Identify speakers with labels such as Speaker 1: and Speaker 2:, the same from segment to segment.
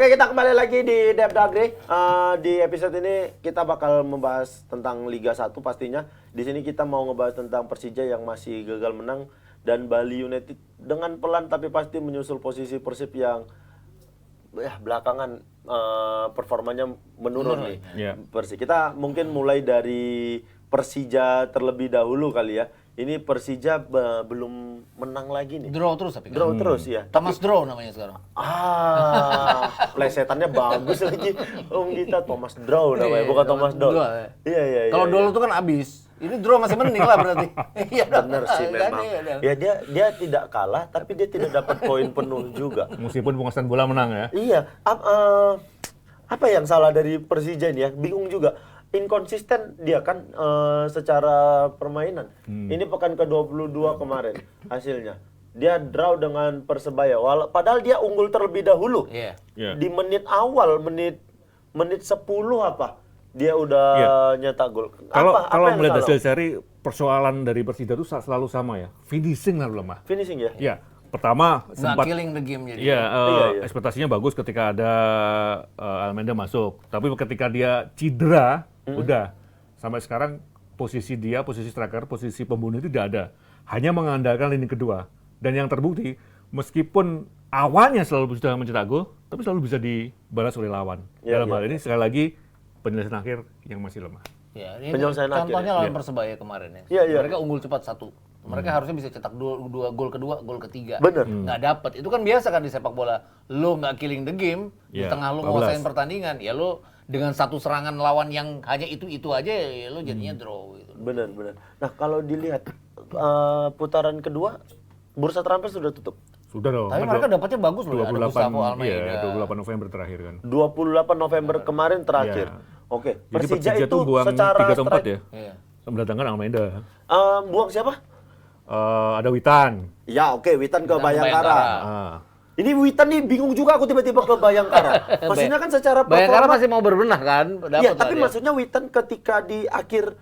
Speaker 1: Oke, kita kembali lagi di Depth Agri. Di episode ini kita bakal membahas tentang Liga 1 pastinya. Di sini kita mau ngebahas tentang Persija yang masih gagal menang dan Bali United dengan pelan tapi pasti menyusul posisi Persib yang belakangan performanya menurun nih.
Speaker 2: Yeah.
Speaker 1: Kita mungkin mulai dari Persija terlebih dahulu kali ya. Ini Persija belum menang lagi nih.
Speaker 3: Draw terus tapi kan.
Speaker 1: Draw terus ya.
Speaker 3: Thomas Draw namanya sekarang.
Speaker 1: Plesetannya bagus lagi. Om kita Thomas Draw namanya, bukan Thomas Doll. Iya.
Speaker 3: Kalau Doll itu kan abis. Ini Draw masih mending lah berarti. Iya.
Speaker 1: Bener sih memang. Ya dia tidak kalah tapi dia tidak dapat poin penuh juga.
Speaker 2: Meskipun penguasaan bola menang ya.
Speaker 1: Iya. Apa yang salah dari Persija ini ya? Bingung juga. Inkonsisten dia kan secara permainan. Ini pekan ke-22 kemarin hasilnya. Dia draw dengan Persebaya. Padahal dia unggul terlebih dahulu.
Speaker 3: Iya.
Speaker 1: Di menit awal, menit 10 apa? Dia udah nyetak gol.
Speaker 2: Kalau
Speaker 1: yang
Speaker 2: melihat
Speaker 1: salah?
Speaker 2: hasil seri, persoalan dari Persija itu selalu sama ya. Finishing lalu lemah.
Speaker 1: Finishing ya?
Speaker 2: Ya, pertama
Speaker 3: Sempat killing the game jadi.
Speaker 2: Iya,
Speaker 1: Iya.
Speaker 2: ekspektasinya bagus ketika ada Almeida masuk. Tapi ketika dia cedera, udah sampai sekarang posisi striker, posisi pembunuh itu tidak ada. Hanya mengandalkan lini kedua. Dan yang terbukti, meskipun awalnya selalu sudah mencetak gol, tapi selalu bisa dibalas oleh lawan. Dalam hal ini sekali lagi penyelesaian akhir yang masih lemah.
Speaker 3: Ya, ini
Speaker 1: Penyelesaian
Speaker 3: contohnya
Speaker 1: akhir,
Speaker 3: lawan Persebaya kemarin ya.
Speaker 1: Iya.
Speaker 3: Mereka unggul cepat 1. Mereka harusnya bisa cetak dua gol kedua, gol ketiga.
Speaker 1: Bener.
Speaker 3: Nggak dapat. Itu kan biasa kan di sepak bola. Lo nggak killing the game, di
Speaker 2: Iya,
Speaker 3: tengah lo
Speaker 2: 14.
Speaker 3: nguasain pertandingan, ya lo dengan satu serangan lawan yang hanya itu aja, ya lo jadinya draw gitu.
Speaker 1: Benar. Nah, kalau dilihat putaran kedua, bursa transfer sudah tutup.
Speaker 2: Sudah dong.
Speaker 3: Tapi
Speaker 2: kan
Speaker 3: mereka dapatnya bagus loh. Ada
Speaker 2: 28,
Speaker 3: Gustavo Almeida.
Speaker 2: iya, 28 November terakhir kan.
Speaker 1: 28 November kemarin terakhir.
Speaker 2: Iya.
Speaker 1: Oke,
Speaker 2: Jadi
Speaker 1: Persija itu
Speaker 2: tuh buang
Speaker 1: secara
Speaker 2: 3 atau 4 ya.
Speaker 3: Iya.
Speaker 2: Mendatangkan Almeida.
Speaker 1: Buang siapa?
Speaker 2: Ada Witan.
Speaker 1: Ya, oke, Witan ke
Speaker 3: Witan ke
Speaker 1: Bayangkara.
Speaker 3: Bayangkara.
Speaker 1: Ini Witan nih bingung juga aku tiba-tiba ke Bayangkara. Maksudnya kan secara
Speaker 3: Bayangkara
Speaker 1: performa
Speaker 3: masih mau berbenah kan?
Speaker 1: Iya,
Speaker 3: Dapat
Speaker 1: tapi
Speaker 3: lah dia.
Speaker 1: maksudnya Witan ketika di akhir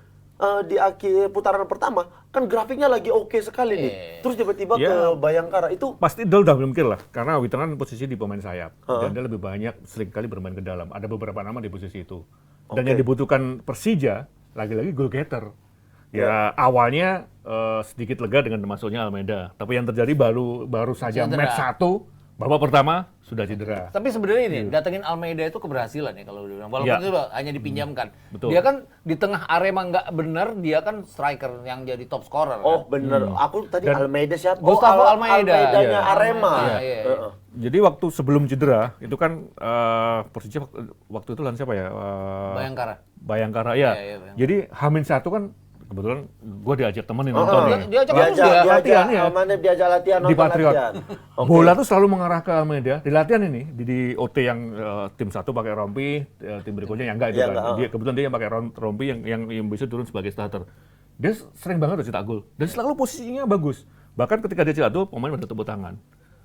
Speaker 1: putaran pertama kan grafiknya lagi oke sekali nih. Terus tiba-tiba
Speaker 2: Iya.
Speaker 1: ke Bayangkara itu
Speaker 2: Pasti Dol udah berpikir lah, karena Witan kan posisi di pemain sayap. Dan dia lebih banyak seringkali bermain ke dalam. Ada beberapa nama di posisi itu. Dan yang dibutuhkan Persija, lagi-lagi goal getter. Ya awalnya sedikit lega dengan masuknya Almeida. Tapi yang terjadi baru saja
Speaker 3: Cedera.
Speaker 2: match 1, babak pertama sudah cedera.
Speaker 3: Tapi sebenarnya ini datengin Almeida itu keberhasilan ya kalau dibilang. Walaupun
Speaker 2: Iya.
Speaker 3: itu hanya dipinjamkan.
Speaker 2: Betul.
Speaker 3: Dia kan di tengah Arema nggak benar, dia kan striker yang jadi top scorer.
Speaker 1: oh
Speaker 3: kan?
Speaker 1: bener. Aku tadi Almeida siapa?
Speaker 3: Gustavo Almeida.
Speaker 1: Almeidanya
Speaker 3: Iya.
Speaker 1: Arema.
Speaker 3: Iya.
Speaker 1: Heeh.
Speaker 2: Jadi waktu sebelum cedera, itu kan Persija waktu itu lawan siapa ya?
Speaker 3: Bayangkara.
Speaker 2: Bayangkara, ya.
Speaker 3: Iya, Bayangkara.
Speaker 2: Jadi H-1 kan kebetulan gue diajak temen nih nonton nih.
Speaker 3: Dia terus dia
Speaker 2: latihan, ya.
Speaker 1: diajak latihan
Speaker 2: Di
Speaker 1: nonton
Speaker 2: Patriot.
Speaker 1: latihan. Oke.
Speaker 2: Bola tuh selalu mengarah ke Almeida. Di latihan ini, di OT yang tim satu pakai rompi, tim berikutnya yang enggak itu
Speaker 1: Iya,
Speaker 2: kan.
Speaker 1: enggak.
Speaker 2: Dia kebetulan dia yang pakai rompi yang bisa turun sebagai starter. Dia sering banget tuh cetak gol dan selalu posisinya bagus. Bahkan ketika dia cetak gol, pemain pada tepuk tangan.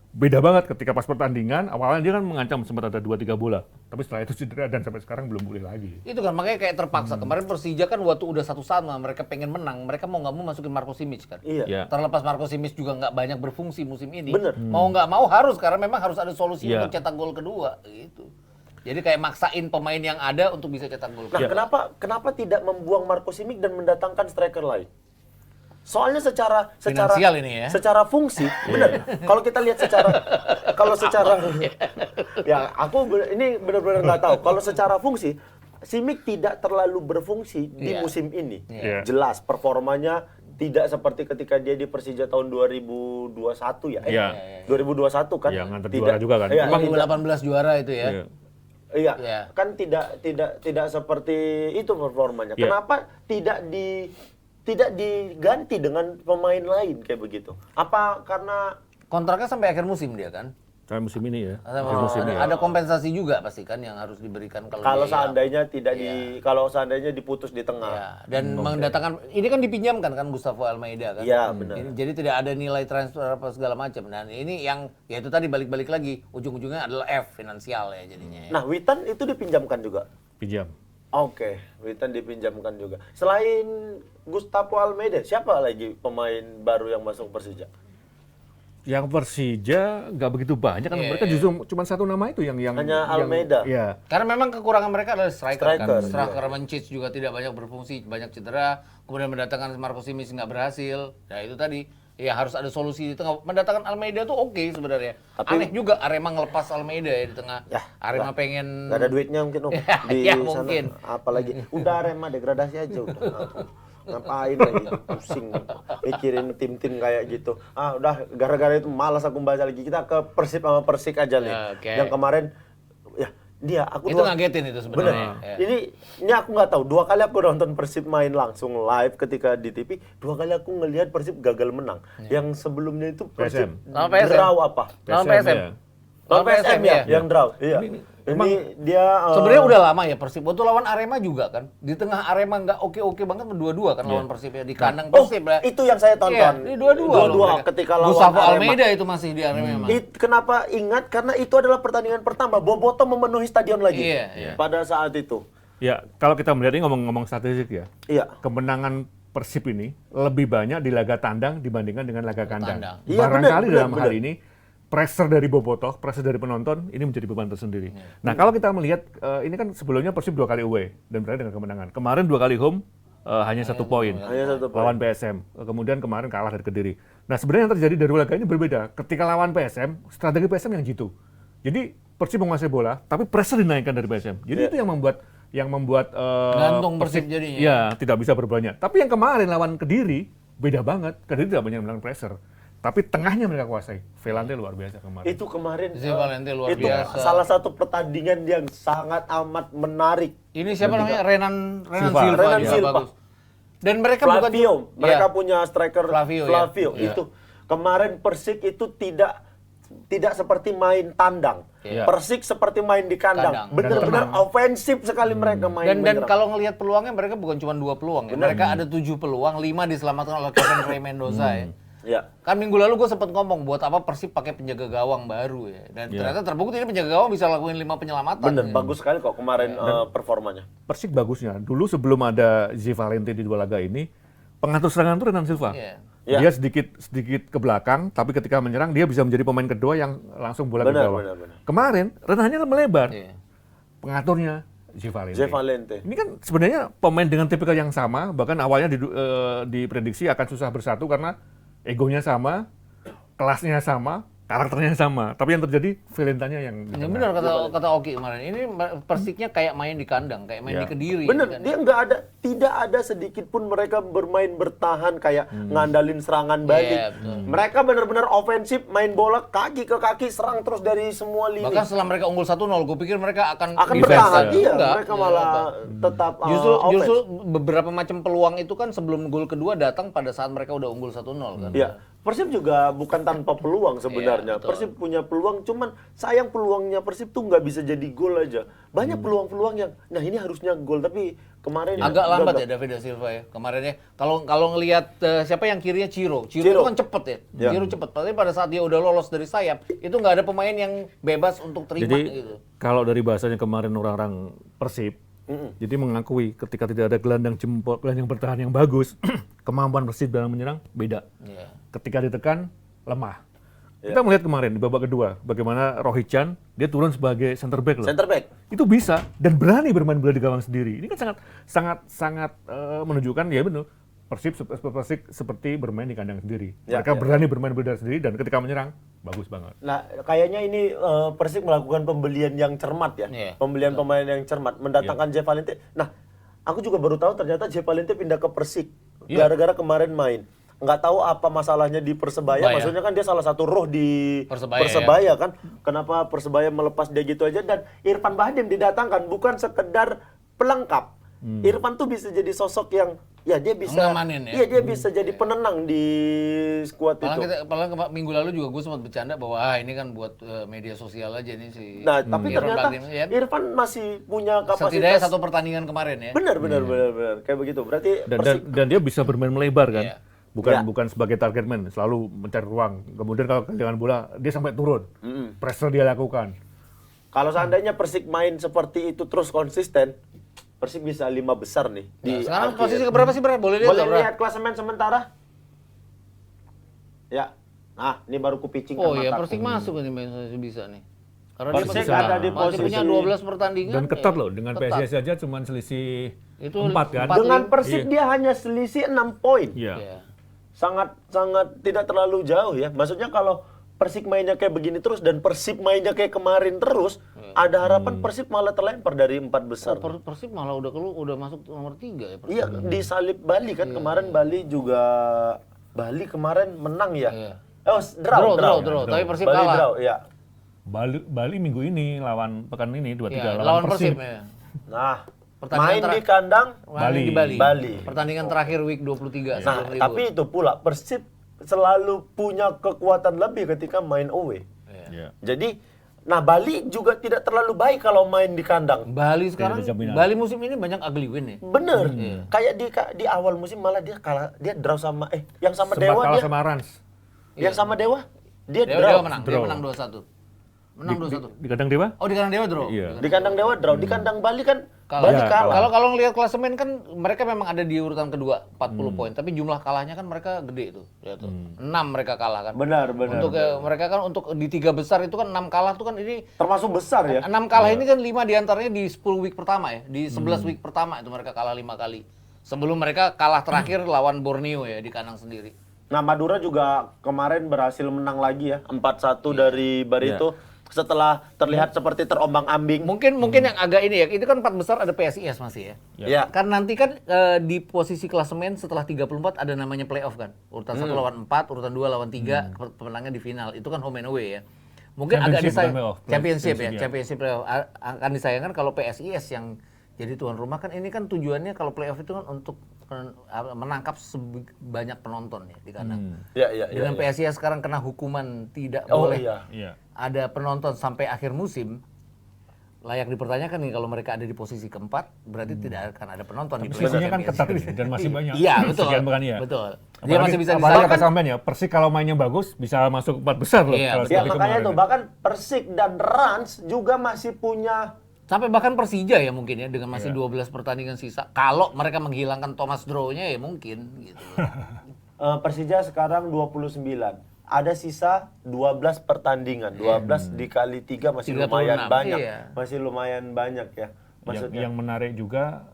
Speaker 2: Beda banget ketika pas pertandingan, awalnya dia kan mengancam sempat ada 2-3 bola. Tapi setelah itu cedera dan sampai sekarang belum pulih lagi.
Speaker 3: Itu kan makanya kayak terpaksa. Kemarin Persija kan waktu udah 1-1 mereka pengen menang, mereka mau nggak mau masukin Marco Simic kan.
Speaker 1: Iya.
Speaker 2: Ya.
Speaker 3: Terlepas Marco Simic juga nggak banyak berfungsi musim ini.
Speaker 1: Bener.
Speaker 3: Mau nggak mau harus karena memang harus ada solusi
Speaker 2: Iya.
Speaker 3: untuk cetak gol kedua gitu. Jadi kayak maksain pemain yang ada untuk bisa cetak gol.
Speaker 1: Nah, kenapa tidak membuang Marco Simic dan mendatangkan striker lain? Soalnya secara
Speaker 3: Finansial ini ya.
Speaker 1: Secara fungsi, bener. Kalau kita lihat secara ya ini benar-benar nggak tahu. Kalau secara fungsi, Simic tidak terlalu berfungsi di
Speaker 3: Iya.
Speaker 1: musim ini.
Speaker 2: Iya.
Speaker 1: Jelas performanya tidak seperti ketika dia di Persija tahun 2021 ya.
Speaker 2: Iya.
Speaker 1: 2021 kan.
Speaker 2: Iya, ngantar juara juga kan.
Speaker 1: Iya,
Speaker 2: Emang
Speaker 3: 2018 juara itu ya.
Speaker 2: Iya.
Speaker 1: Iya,
Speaker 3: Iya.
Speaker 1: kan tidak seperti itu performanya.
Speaker 2: Iya.
Speaker 1: Kenapa tidak diganti dengan pemain lain kayak begitu? Apa karena
Speaker 3: Kontraknya sampai akhir musim dia kan.
Speaker 2: Kayak musim ini ya.
Speaker 3: Ada,
Speaker 2: Akhir musim ini ya.
Speaker 3: ada kompensasi juga pasti kan yang harus diberikan kalau
Speaker 1: kalau
Speaker 3: dia
Speaker 1: seandainya tidak
Speaker 3: Iya.
Speaker 1: kalau seandainya diputus di tengah?
Speaker 3: Ya, dan mendatangkan ini kan dipinjamkan kan Gustavo Almeida kan.
Speaker 1: Iya, benar.
Speaker 3: Jadi tidak ada nilai transfer apa segala macam. Dan ini yang ya itu tadi balik-balik lagi ujung-ujungnya adalah F finansial ya jadinya. Ya.
Speaker 1: Nah, Witan itu dipinjamkan juga.
Speaker 2: Pinjam.
Speaker 1: Oke, Witan dipinjamkan juga. Selain Gustavo Almeida, siapa lagi pemain baru yang masuk Persija?
Speaker 2: Yang Persija nggak begitu banyak kan, mereka justru cuma satu nama itu yang
Speaker 1: Hanya Almeida.
Speaker 2: Ya.
Speaker 3: Karena memang kekurangan mereka adalah striker kan.
Speaker 1: Striker,
Speaker 3: Striker Mencic juga tidak banyak berfungsi, banyak cedera. Kemudian mendatangkan Marco Simic nggak berhasil. Ya itu tadi, ya harus ada solusi di tengah. Mendatangkan Almeida tuh oke sebenarnya. Aneh juga Arema ngelepas Almeida ya di tengah.
Speaker 1: Ya,
Speaker 3: Arema pengen
Speaker 1: Gak ada duitnya mungkin di
Speaker 3: Ya,
Speaker 1: sana.
Speaker 3: mungkin.
Speaker 1: Apalagi udah Arema degradasi aja udah. Ngapain lagi pusing mikirin tim-tim kayak gitu. Udah gara-gara itu malas aku bahas lagi. Kita ke Persib sama Persik aja nih.
Speaker 3: Oke.
Speaker 1: Yang kemarin ya dia aku
Speaker 3: itu ngagetin itu
Speaker 1: bener.
Speaker 3: sebenarnya. Ya.
Speaker 1: Ini aku nggak tahu. 2 kali aku nonton Persib main langsung live ketika di TV. 2 kali aku ngelihat Persib gagal menang. Yang sebelumnya itu Persib
Speaker 3: Lawan PSM.
Speaker 1: draw apa?
Speaker 3: Lawan
Speaker 2: PSM,
Speaker 3: PSM.
Speaker 2: ya.
Speaker 1: Lawan PSM ya, yang draw. Iya. Ini dia
Speaker 3: Sebenarnya udah lama ya Persib. Waktu lawan Arema juga kan. Di tengah Arema nggak oke-oke banget berdua-dua kan lawan Persib ya di kandang Persib ya.
Speaker 1: itu yang saya tonton.
Speaker 3: Iya, dua-dua
Speaker 1: ketika lawan
Speaker 3: Gustavo
Speaker 1: Arema.
Speaker 3: Almeida itu masih di Arema emang.
Speaker 1: Kenapa ingat? Karena itu adalah pertandingan pertama. Boboto memenuhi stadion lagi.
Speaker 3: Iya.
Speaker 1: Pada saat itu.
Speaker 2: Ya, kalau kita melihat ini ngomong-ngomong statistik ya.
Speaker 1: Iya.
Speaker 2: Kemenangan Persib ini lebih banyak di laga tandang dibandingkan dengan laga kandang.
Speaker 3: Tandang.
Speaker 1: Iya,
Speaker 2: Barangkali
Speaker 1: benar,
Speaker 2: dalam
Speaker 1: benar.
Speaker 2: hal ini pressure dari bobotoh, pressure dari penonton ini menjadi beban tersendiri. Nah, kalau kita melihat ini kan sebelumnya Persib 2 kali away dan berakhir dengan kemenangan. Kemarin 2 kali home hanya 1 poin
Speaker 1: Hanya 1 poin.
Speaker 2: lawan PSM. Kemudian kemarin kalah dari Kediri. Nah, sebenarnya yang terjadi dari laga ini berbeda. Ketika lawan PSM, strategi PSM yang jitu. Jadi Persib menguasai bola, tapi pressure dinaikkan dari PSM. Jadi itu yang membuat
Speaker 3: Gantung Persib jadinya.
Speaker 2: ya tidak bisa berbanyak. Tapi yang kemarin lawan Kediri beda banget. Kediri tidak banyak menang pressure. Tapi tengahnya mereka kuasai. Velante luar biasa kemarin.
Speaker 1: Itu kemarin
Speaker 3: Zé Valente luar
Speaker 1: itu
Speaker 3: biasa.
Speaker 1: salah satu pertandingan yang sangat amat menarik.
Speaker 3: Ini siapa namanya? Renan
Speaker 2: Silva.
Speaker 3: Silva.
Speaker 1: Renan
Speaker 3: juga
Speaker 1: Silva.
Speaker 3: bagus. Dan mereka bukan
Speaker 1: Flavio, mereka
Speaker 3: Iya.
Speaker 1: punya striker
Speaker 3: Flavio,
Speaker 1: Flavio,
Speaker 3: ya.
Speaker 1: itu kemarin Persik itu tidak seperti main tandang.
Speaker 3: Iya.
Speaker 1: Persik seperti main di kandang.
Speaker 3: Kandang.
Speaker 1: Benar-benar ofensif sekali mereka main.
Speaker 3: Dan
Speaker 1: menyerang.
Speaker 3: kalau ngelihat peluangnya mereka bukan cuma 2 peluang ya. Mereka ada 7 peluang, 5 diselamatkan oleh Kevin Ray Mendoza ya.
Speaker 1: ya.
Speaker 3: Kan minggu lalu gue sempat ngomong buat apa Persib pakai penjaga gawang baru ya. Dan ternyata terbukti ini penjaga gawang bisa lakuin 5 penyelamatan.
Speaker 1: Bener,
Speaker 3: ya.
Speaker 1: bagus sekali kok kemarin performanya.
Speaker 2: Persik bagusnya. Dulu sebelum ada Zé Valente di 2 laga ini, pengatur serangan itu Renan Silva.
Speaker 3: Iya.
Speaker 1: Ya.
Speaker 2: Dia sedikit ke belakang, tapi ketika menyerang dia bisa menjadi pemain kedua yang langsung bola ke
Speaker 1: Benar,
Speaker 2: bawah.
Speaker 1: benar.
Speaker 2: Kemarin Renannya melebar.
Speaker 3: Iya.
Speaker 2: Pengaturnya Zé Valente.
Speaker 1: Zé Valente.
Speaker 2: Ini kan sebenarnya pemain dengan tipikal yang sama, bahkan awalnya diprediksi akan susah bersatu karena egonya sama, kelasnya sama, karakternya sama. Tapi yang terjadi Valentanya yang di
Speaker 3: Ya
Speaker 2: tengah.
Speaker 3: benar kata Oki kemarin. Ini Persiknya kayak main di kandang, kayak main
Speaker 2: Ya.
Speaker 3: di Kediri.
Speaker 1: Bener,
Speaker 3: kan.
Speaker 1: dia tidak ada sedikit pun mereka bermain bertahan kayak ngandalin serangan balik.
Speaker 3: Iya, betul.
Speaker 1: Mereka benar-benar ofensif, main bola kaki ke kaki, serang terus dari semua lini.
Speaker 3: Bahkan setelah mereka unggul 1-0, gue pikir mereka akan
Speaker 1: Akan
Speaker 3: defense
Speaker 1: bertahan,
Speaker 3: ya.
Speaker 1: iya.
Speaker 3: Enggak.
Speaker 1: Mereka malah tetap
Speaker 3: Justru
Speaker 1: offense.
Speaker 3: beberapa macam peluang itu kan sebelum gol kedua datang pada saat mereka udah unggul 1-0 kan.
Speaker 1: Iya, Persib juga bukan tanpa peluang sebenarnya.
Speaker 3: Iya, betul.
Speaker 1: Persib punya peluang, cuman sayang peluangnya Persib tuh nggak bisa jadi gol aja. Banyak peluang-peluang yang, nah ini harusnya gol, tapi kemarin
Speaker 3: Agak lambat
Speaker 1: gagal.
Speaker 3: ya David da Silva ya kemarin ya. Kalau ngelihat siapa yang kirinya Ciro
Speaker 1: Ciro.
Speaker 3: itu kan cepet ya.
Speaker 1: Ya.
Speaker 3: Ciro cepet. Tapi pada saat dia udah lolos dari sayap itu nggak ada pemain yang bebas untuk terima
Speaker 2: Jadi
Speaker 3: gitu.
Speaker 2: kalau dari bahasanya kemarin orang-orang Persib, jadi mengakui ketika tidak ada gelandang jempol, gelandang bertahan yang bagus, kemampuan Persib dalam menyerang beda.
Speaker 3: Iya.
Speaker 2: Ketika ditekan lemah. Kita melihat kemarin di babak kedua bagaimana Rohichan dia turun sebagai center back loh.
Speaker 1: Center back.
Speaker 2: Itu bisa dan berani bermain bola di gawang sendiri. Ini kan sangat menunjukkan ya benar Persib seperti bermain di kandang sendiri.
Speaker 1: Ya,
Speaker 2: Mereka
Speaker 1: ya.
Speaker 2: berani bermain bola sendiri dan ketika menyerang bagus banget.
Speaker 1: Nah, kayaknya ini Persib melakukan pembelian yang cermat ya.
Speaker 3: Iya,
Speaker 1: Pembelian pemain yang cermat, mendatangkan Zé Valente. Nah, aku juga baru tahu ternyata Zé Valente pindah ke Persik gara-gara kemarin main. Nggak tahu apa masalahnya di Persebaya,
Speaker 3: Persebaya.
Speaker 1: maksudnya kan dia salah satu roh di
Speaker 3: Persebaya,
Speaker 1: kan. Kenapa Persebaya melepas dia gitu aja, dan Irfan Bahdim didatangkan bukan sekedar pelengkap. Irfan tuh bisa jadi sosok yang ya dia bisa
Speaker 3: Ngamanin ya.
Speaker 1: Iya, dia bisa jadi penenang di skuad itu.
Speaker 3: Minggu lalu juga gue sempat bercanda bahwa ini kan buat media sosial aja nih si
Speaker 1: Nah, tapi
Speaker 3: Irfan
Speaker 1: ternyata
Speaker 3: Bahdim, ya.
Speaker 1: Irfan masih punya
Speaker 3: Setidaknya
Speaker 1: kapasitas.
Speaker 3: satu pertandingan kemarin ya.
Speaker 1: Benar kayak begitu. Berarti
Speaker 2: Dan dia bisa bermain melebar kan.
Speaker 3: Iya.
Speaker 2: Bukan sebagai target man, selalu mencari ruang. Kemudian kalau kehilangan bola, dia sampai turun. Pressure dia lakukan.
Speaker 1: kalau seandainya Persik main seperti itu terus konsisten, Persik bisa 5 besar nih di
Speaker 3: Sekarang
Speaker 1: akhir.
Speaker 3: posisi keberapa sih, Bro? Boleh lihat
Speaker 1: Boleh
Speaker 3: nggak, Bro?
Speaker 1: lihat klasemen sementara? Ya. Nah, ini baru kupicing
Speaker 3: Oh
Speaker 1: ke
Speaker 3: iya,
Speaker 1: mataku.
Speaker 3: Persik masuk ini masih bisa nih. Karena
Speaker 1: Persik
Speaker 3: masih
Speaker 1: ada di
Speaker 3: masih punya
Speaker 1: posisi-
Speaker 3: 12 pertandingan.
Speaker 2: Dan ketat
Speaker 3: ya.
Speaker 2: loh, dengan
Speaker 3: Ketat.
Speaker 2: PSIS saja cuma selisih
Speaker 3: Itu
Speaker 2: 4 kan?
Speaker 3: empat.
Speaker 1: Dengan
Speaker 3: Iya.
Speaker 1: Persik dia hanya selisih 6 poin.
Speaker 2: Iya.
Speaker 3: Iya.
Speaker 1: Sangat tidak terlalu jauh ya. Maksudnya kalau Persik mainnya kayak begini terus dan Persib mainnya kayak kemarin terus, ada harapan Persib malah terlempar dari 4 besar.
Speaker 3: Persib malah udah masuk nomor 3 ya. Persib.
Speaker 1: Iya, disalip Bali kan kemarin Bali kemarin menang ya.
Speaker 3: Iya.
Speaker 1: Oh, draw.
Speaker 3: Tapi Persib
Speaker 1: Bali
Speaker 3: kalah.
Speaker 1: draw, ya.
Speaker 2: Bali minggu ini lawan pekan ini 23
Speaker 3: Iya,
Speaker 2: lawan
Speaker 3: lawan Persib ya.
Speaker 1: Nah,
Speaker 3: Pertandingan
Speaker 1: main di kandang.
Speaker 3: Main di Bali.
Speaker 1: Bali.
Speaker 3: Pertandingan terakhir week 23
Speaker 1: Nah,
Speaker 3: sebelum libur.
Speaker 1: tapi itu pula Persib selalu punya kekuatan lebih ketika main away.
Speaker 2: Iya.
Speaker 1: Jadi, nah Bali juga tidak terlalu baik kalau main di kandang.
Speaker 3: Bali sekarang,
Speaker 2: ada jaminan.
Speaker 3: Bali musim ini banyak ugly win ya.
Speaker 1: Bener. Kayak di awal musim malah dia kalah, dia draw sama yang sama
Speaker 2: Sempat
Speaker 1: Dewa
Speaker 2: kalah
Speaker 1: dia.
Speaker 2: sama Rans.
Speaker 1: Yang sama Dewa dia
Speaker 3: Dewa
Speaker 1: draw.
Speaker 3: menang, dia
Speaker 2: Draw.
Speaker 3: menang 2-1. Menang 2-1.
Speaker 2: Di kandang Dewa?
Speaker 3: Oh, di kandang Dewa draw.
Speaker 2: Iya.
Speaker 1: Di kandang Dewa draw, di kandang Bali kan
Speaker 3: Kalah.
Speaker 1: Bali
Speaker 2: Ya,
Speaker 1: kalah.
Speaker 3: Kalau ngelihat klasemen kan mereka memang ada di urutan kedua 40 poin, tapi jumlah kalahnya kan mereka gede tuh. Ya tuh. 6 mereka kalah kan.
Speaker 1: Benar.
Speaker 3: Untuk mereka kan untuk di 3 besar itu kan 6 kalah tuh kan ini
Speaker 1: Termasuk besar ya.
Speaker 3: 6 kalah ini kan 5 diantaranya di 10 week pertama ya. Di 11 week pertama itu mereka kalah 5 kali. Sebelum mereka kalah terakhir lawan Borneo ya di kandang sendiri.
Speaker 1: Nah, Madura juga kemarin berhasil menang lagi ya, 4-1 dari Barito setelah terlihat seperti terombang-ambing.
Speaker 3: Mungkin yang agak ini ya, itu kan 4 besar ada PSIS masih ya.
Speaker 1: Ya.
Speaker 3: Kan nanti kan di posisi klasemen setelah 34 ada namanya playoff kan. Urutan 1 lawan 4, urutan 2 lawan 3, pemenangnya di final. Itu kan home and away ya. Mungkin agak
Speaker 2: Championship, bukan
Speaker 3: disayang
Speaker 2: playoff.
Speaker 3: championship ya,
Speaker 2: Championship,
Speaker 3: championship playoff. Akan disayangkan kalau PSIS yang jadi tuan rumah kan ini kan tujuannya kalau playoff itu kan untuk menangkap banyak penonton ya di kandang.
Speaker 1: Ya.
Speaker 3: Dengan PSIS sekarang kena hukuman tidak
Speaker 1: Oh
Speaker 3: boleh
Speaker 1: iya.
Speaker 2: Iya.
Speaker 3: ada penonton sampai akhir musim, layak dipertanyakan nih kalau mereka ada di posisi keempat, berarti tidak akan ada penonton di playoff
Speaker 2: Sisinya kan
Speaker 3: Champions
Speaker 2: ketat
Speaker 3: League.
Speaker 2: ini dan masih banyak.
Speaker 3: Iya, betul.
Speaker 2: Sekian pekan ya.
Speaker 3: Betul. Dia
Speaker 2: Apalagi-
Speaker 3: masih bisa
Speaker 2: apalagi kata
Speaker 3: disalahkan.
Speaker 2: sampean ya, Persik kalau mainnya bagus bisa masuk 4 besar loh.
Speaker 3: Iya,
Speaker 2: kalau
Speaker 3: betul.
Speaker 1: Ya
Speaker 2: seperti
Speaker 1: makanya
Speaker 2: kemarin.
Speaker 1: tuh bahkan Persik dan Rans juga masih punya
Speaker 3: Sampai bahkan Persija ya mungkin ya dengan masih 12 pertandingan sisa. Kalau mereka menghilangkan Thomas Draw-nya ya mungkin gitu.
Speaker 1: Persija sekarang 29. Ada sisa 12 pertandingan. 12 dikali 3 masih
Speaker 3: 36,
Speaker 1: lumayan banyak.
Speaker 3: iya.
Speaker 1: Masih lumayan banyak ya. Maksudnya
Speaker 2: yang menarik juga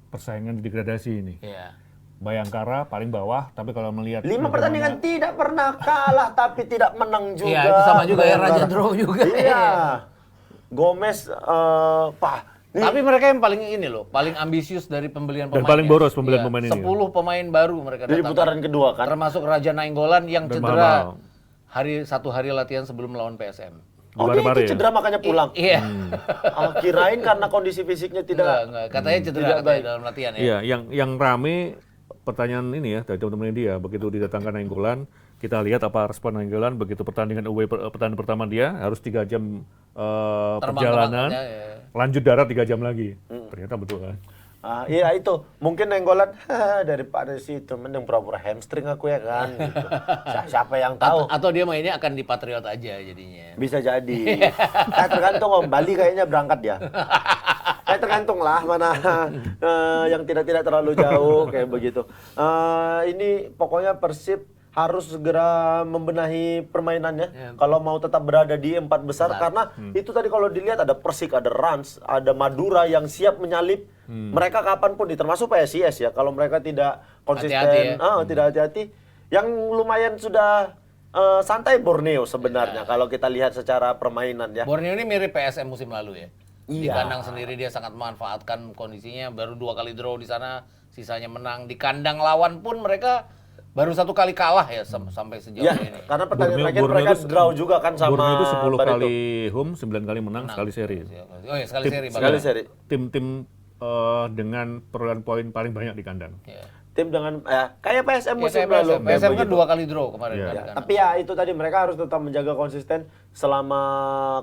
Speaker 2: persaingan di degradasi ini.
Speaker 3: Iya.
Speaker 2: Bayangkara paling bawah, tapi kalau melihat
Speaker 1: 5
Speaker 2: bagaimana-
Speaker 1: pertandingan tidak pernah kalah tapi tidak menang juga.
Speaker 3: Iya, itu sama juga ya,
Speaker 1: Bayangkara.
Speaker 3: Raja Draw juga.
Speaker 1: Iya. Gomez nih,
Speaker 3: Tapi mereka yang paling ini loh, paling ambisius dari pembelian
Speaker 2: Dan
Speaker 3: pemain.
Speaker 2: paling boros pembelian pemain ini.
Speaker 3: 10 pemain baru mereka
Speaker 1: dari
Speaker 3: datangkan.
Speaker 1: putaran kedua kan.
Speaker 3: Termasuk Raja Nainggolan yang
Speaker 2: Dan
Speaker 3: cedera
Speaker 2: mahal.
Speaker 3: satu hari latihan sebelum melawan PSM.
Speaker 1: Oh, dia
Speaker 2: Bare-bare
Speaker 1: itu
Speaker 2: ya?
Speaker 1: cedera makanya pulang.
Speaker 3: Iya.
Speaker 1: Kirain karena kondisi fisiknya tidak.
Speaker 3: Enggak. Katanya cedera
Speaker 1: Tidak
Speaker 3: katanya
Speaker 1: baik.
Speaker 3: dalam latihan ya.
Speaker 2: Iya, yang rame pertanyaan ini ya dari teman-teman dia, begitu didatangkan Nainggolan, kita lihat apa respon Nainggolan begitu pertandingan away pertandingan pertama dia harus 3 jam perjalanan,
Speaker 3: Terbang-terbang, ya.
Speaker 2: lanjut darat 3 jam lagi. Ternyata betul kan.
Speaker 1: Iya itu mungkin Nainggolan daripada situ mending pura-pura hamstring aku ya kan. Gitu. Siapa yang tahu?
Speaker 3: Atau dia mainnya akan di Patriot aja jadinya.
Speaker 1: Bisa jadi. Tergantung Om Bali kayaknya berangkat dia. Tergantung lah mana yang tidak terlalu jauh kayak begitu. Ini pokoknya Persib harus segera membenahi permainannya kalau mau tetap berada di 4 besar karena itu tadi kalau dilihat ada Persik, ada Rans, ada Madura yang siap menyalip mereka kapanpun termasuk PSIS ya kalau mereka tidak konsisten,
Speaker 3: Hati-hati
Speaker 1: tidak hati-hati yang lumayan sudah santai Borneo sebenarnya kalau kita lihat secara permainan ya.
Speaker 3: Borneo ini mirip PSM musim lalu ya. Di
Speaker 1: Iya.
Speaker 3: kandang sendiri dia sangat memanfaatkan kondisinya, baru 2 kali draw di sana, sisanya menang. Di kandang lawan pun mereka baru 1 kali kalah ya sampai sejauh
Speaker 1: Ya,
Speaker 3: ini.
Speaker 1: karena pertandingan terakhir mereka draw juga kan sama
Speaker 2: Borneo itu 10
Speaker 1: Barito.
Speaker 2: kali home, 9 kali menang, sekali seri.
Speaker 3: Oh ya, sekali seri.
Speaker 1: Sekali
Speaker 3: bahkan.
Speaker 1: seri.
Speaker 2: Tim-tim dengan perolehan poin paling banyak di kandang.
Speaker 3: Ya.
Speaker 1: Tim dengan kayak PSM
Speaker 3: Ya,
Speaker 1: musim
Speaker 3: kayak
Speaker 1: lalu.
Speaker 3: PSM. PSM kan
Speaker 1: begitu.
Speaker 3: 2 kali draw kemarin
Speaker 2: Iya.
Speaker 3: kan. di
Speaker 1: Ya,
Speaker 3: kandang.
Speaker 1: tapi ya itu tadi mereka harus tetap menjaga konsisten selama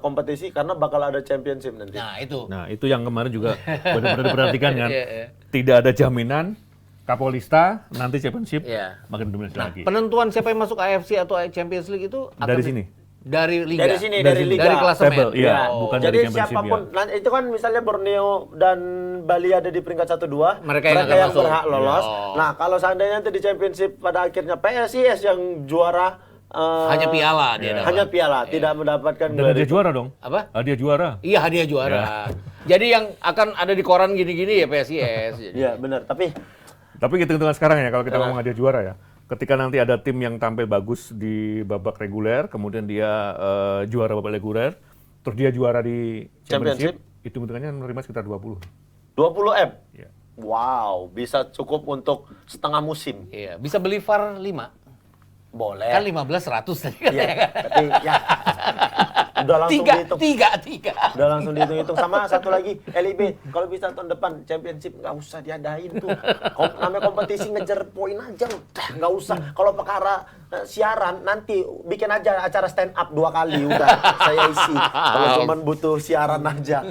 Speaker 1: kompetisi karena bakal ada championship nanti.
Speaker 3: Nah, itu.
Speaker 2: Nah, itu yang kemarin juga benar-benar diperhatikan kan.
Speaker 3: Iya, iya.
Speaker 2: Tidak ada jaminan Kapolista nanti championship
Speaker 3: Iya.
Speaker 2: makin dominasi lagi.
Speaker 3: Penentuan siapa yang masuk AFC atau Champions League itu akan
Speaker 2: Dari sini.
Speaker 3: Dari liga.
Speaker 1: Dari sini, dari liga.
Speaker 3: Dari klasemen.
Speaker 2: Table, iya.
Speaker 3: Oh.
Speaker 2: Bukan dari
Speaker 1: Jadi
Speaker 2: championship
Speaker 1: siapapun, nah, itu kan misalnya Borneo dan Bali ada di peringkat 1-2,
Speaker 3: Mereka yang akan masuk.
Speaker 1: berhak lolos.
Speaker 3: Oh.
Speaker 1: Nah, kalau seandainya nanti di championship pada akhirnya PSIS yang juara,
Speaker 3: Hanya piala dia dapat.
Speaker 1: Hanya piala, tidak mendapatkan
Speaker 2: Dan dia juara dong.
Speaker 3: Apa?
Speaker 2: Dia juara.
Speaker 3: Iya, hadiah juara. Jadi yang akan ada di koran gini-gini ya PSIS. Jadi.
Speaker 1: Iya, benar. Tapi
Speaker 2: hitung-hitungan sekarang ya, kalau kita ngomong hadiah juara ya. Ketika nanti ada tim yang tampil bagus di babak reguler, kemudian dia juara babak reguler, terus dia juara di championship, hitung-hitungannya menerima sekitar 20.
Speaker 1: 20 M.
Speaker 2: Iya.
Speaker 1: Wow, bisa cukup untuk setengah musim.
Speaker 3: Iya, bisa beli VAR 5.
Speaker 1: Boleh.
Speaker 3: Kan 15 100 tadi katanya
Speaker 1: Iya,
Speaker 3: kan.
Speaker 1: tapi ya udah langsung dihitung.
Speaker 3: Tiga.
Speaker 1: Udah langsung dihitung-hitung. Sama satu lagi, LIB. Kalau bisa tahun depan championship nggak usah diadain tuh. Namanya kompetisi ngejar poin aja. Udah nggak usah. Kalau perkara siaran nanti bikin aja acara stand up 2 kali udah saya isi. Kalau cuman butuh siaran aja.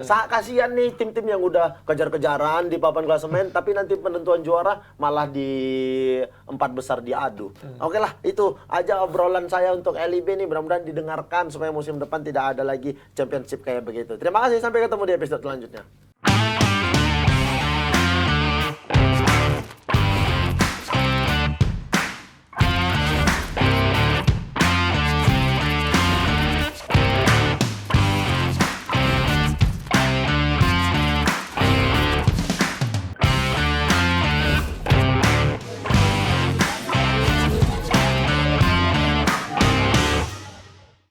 Speaker 1: Kasihan nih tim-tim yang udah kejar-kejaran di papan klasemen tapi nanti penentuan juara malah di 4 besar diadu. Oke lah, itu aja obrolan saya untuk LIB nih. Mudah-mudahan didengarkan supaya musim depan tidak ada lagi championship kayak begitu. Terima kasih, sampai ketemu di episode selanjutnya.